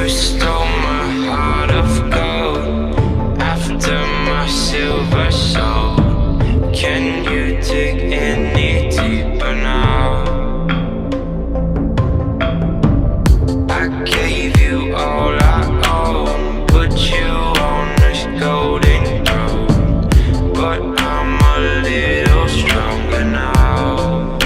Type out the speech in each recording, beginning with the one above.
you stole my heart of gold after my silver soul. Can you dig any deeper now? I gave you all I own, put you on this golden throne, but I'm a little stronger now.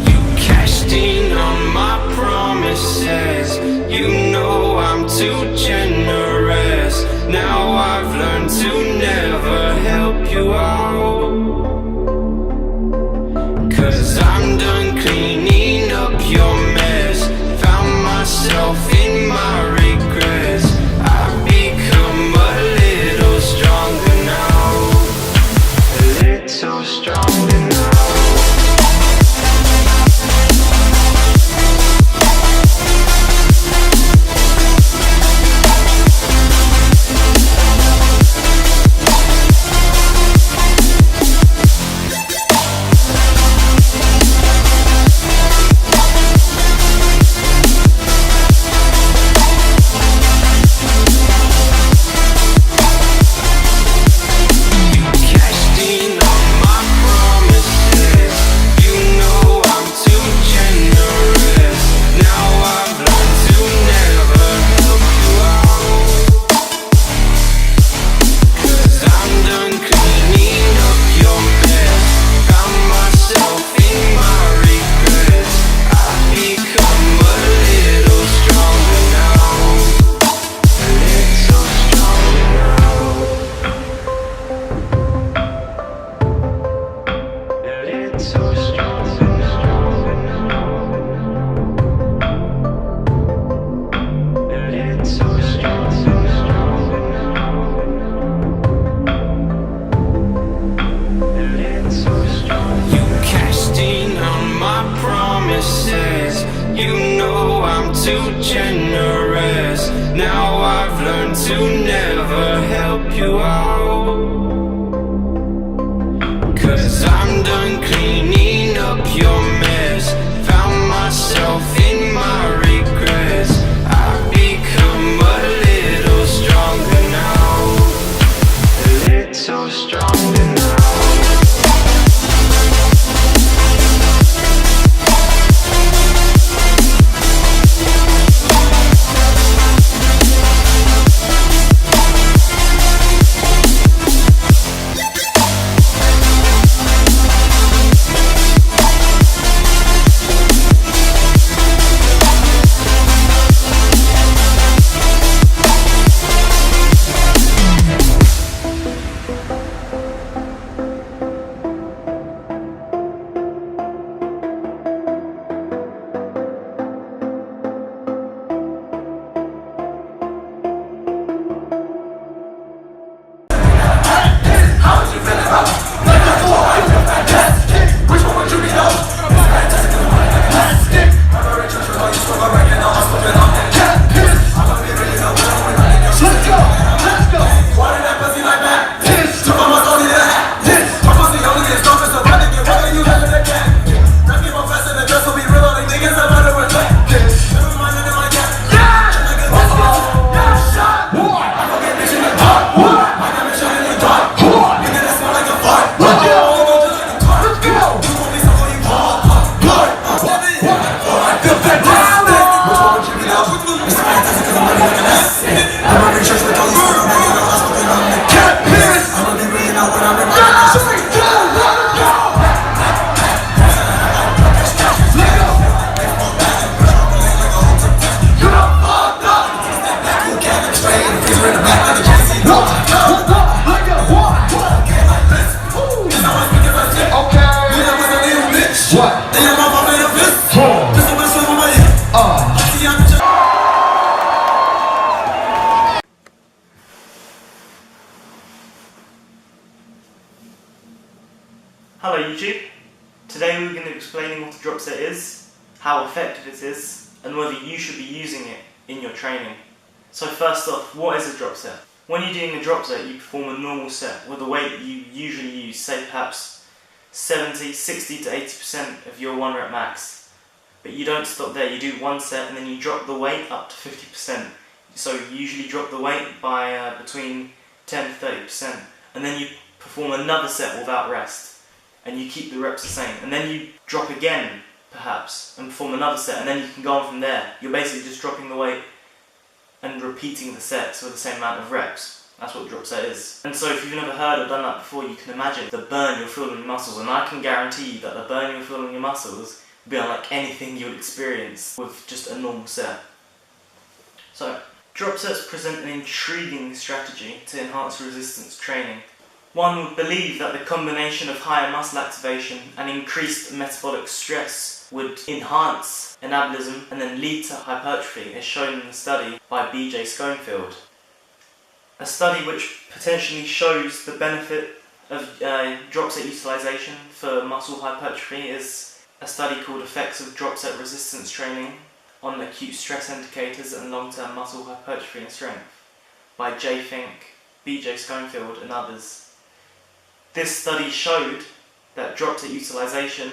You cashed in on my promises, you know I'm too generous. Now I've learned to never help you out, 'cause I'm done cleaning up your mess. Found myself in my regrets. I've become a little stronger now, a little stronger now. You know I'm too generous. Now I've learned to never help you out, 'cause I'm done cleaning up your mess. Found myself in my regrets. I've become a little stronger now, a little stronger now. Hello YouTube, today we're going to be explaining what a drop set is, how effective it is, and whether you should be using it in your training. So first off, what is a drop set? When you're doing a drop set, you perform a normal set with a weight you usually use, say perhaps 60 to 80% of your 1 rep max. But you don't stop there, you do one set and then you drop the weight up to 50%. So you usually drop the weight by between 10 to 30%, and then you perform another set without rest, and you keep the reps the same, and then you drop again perhaps and perform another set, and then you can go on from there. You're basically just dropping the weight and repeating the sets with the same amount of reps. That's what drop set is. And so if you've never heard or done that before, you can imagine the burn you'll feel in your muscles, and I can guarantee you that the burn you'll feel in your muscles will be unlike anything you'll experience with just a normal set. So, drop sets present an intriguing strategy to enhance resistance training. One would believe that the combination of higher muscle activation and increased metabolic stress would enhance anabolism and then lead to hypertrophy, as shown in the study by B.J. Schoenfield. A study which potentially shows the benefit of drop set utilization for muscle hypertrophy is a study called Effects of Drop Set Resistance Training on Acute Stress Indicators and Long-Term Muscle Hypertrophy and Strength by J. Fink, B.J. Schoenfield and others. This study showed that drop set utilization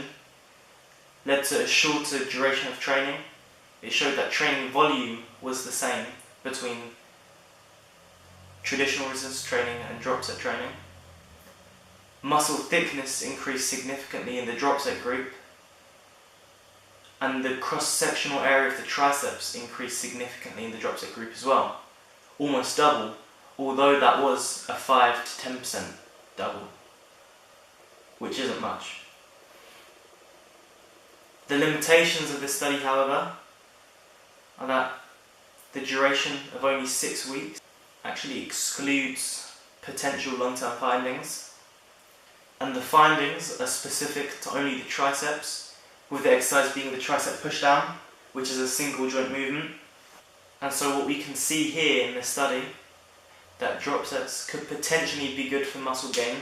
led to a shorter duration of training. It showed that training volume was the same between traditional resistance training and drop set training. Muscle thickness increased significantly in the drop set group, and the cross-sectional area of the triceps increased significantly in the drop set group as well. Almost double, although that was a 5 to 10% double, which isn't much. The limitations of this study, however, are that the duration of only 6 weeks actually excludes potential long-term findings, and the findings are specific to only the triceps, with the exercise being the tricep pushdown, which is a single joint movement. And so what we can see here in this study, that drop sets could potentially be good for muscle gain,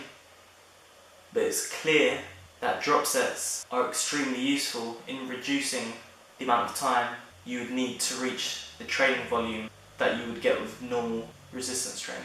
but it's clear that drop sets are extremely useful in reducing the amount of time you would need to reach the training volume that you would get with normal resistance training.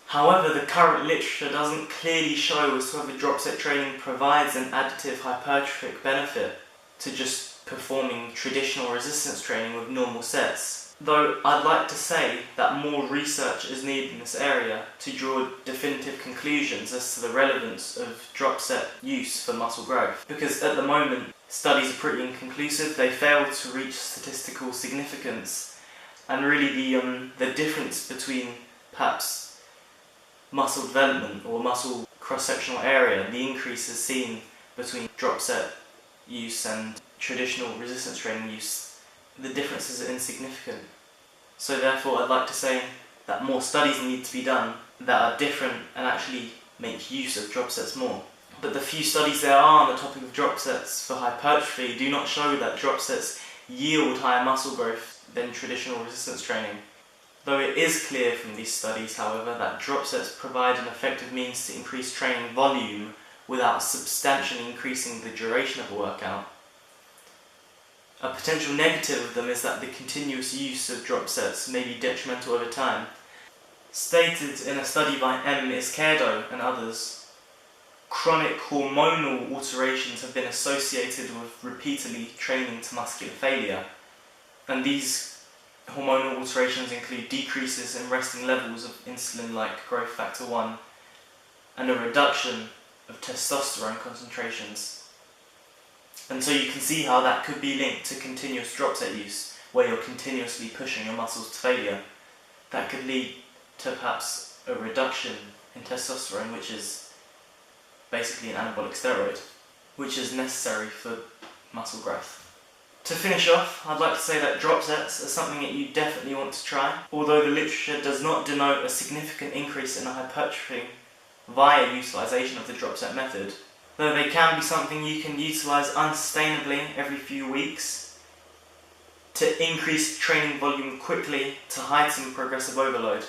However, the current literature doesn't clearly show as to whether drop set training provides an additive hypertrophic benefit to just performing traditional resistance training with normal sets. Though I'd like to say that more research is needed in this area to draw definitive conclusions as to the relevance of drop set use for muscle growth. Because at the moment, studies are pretty inconclusive. They fail to reach statistical significance, and really the difference between perhaps muscle development or muscle cross-sectional area, the increases seen between drop set use and traditional resistance training use, the differences are insignificant. So therefore I'd like to say that more studies need to be done that are different and actually make use of drop sets more. But the few studies there are on the topic of drop sets for hypertrophy do not show that drop sets yield higher muscle growth than traditional resistance training. Though it is clear from these studies, however, that drop sets provide an effective means to increase training volume without substantially increasing the duration of a workout. A potential negative of them is that the continuous use of drop sets may be detrimental over time. Stated in a study by M. Izquierdo and others, chronic hormonal alterations have been associated with repeatedly training to muscular failure, and these hormonal alterations include decreases in resting levels of insulin-like growth factor 1 and a reduction of testosterone concentrations. And so you can see how that could be linked to continuous drop set use, where you're continuously pushing your muscles to failure. That could lead to perhaps a reduction in testosterone, which is basically an anabolic steroid, which is necessary for muscle growth. To finish off, I'd like to say that drop sets are something that you definitely want to try, although the literature does not denote a significant increase in the hypertrophy via utilisation of the drop set method, though they can be something you can utilise unsustainably every few weeks to increase training volume quickly to heighten progressive overload.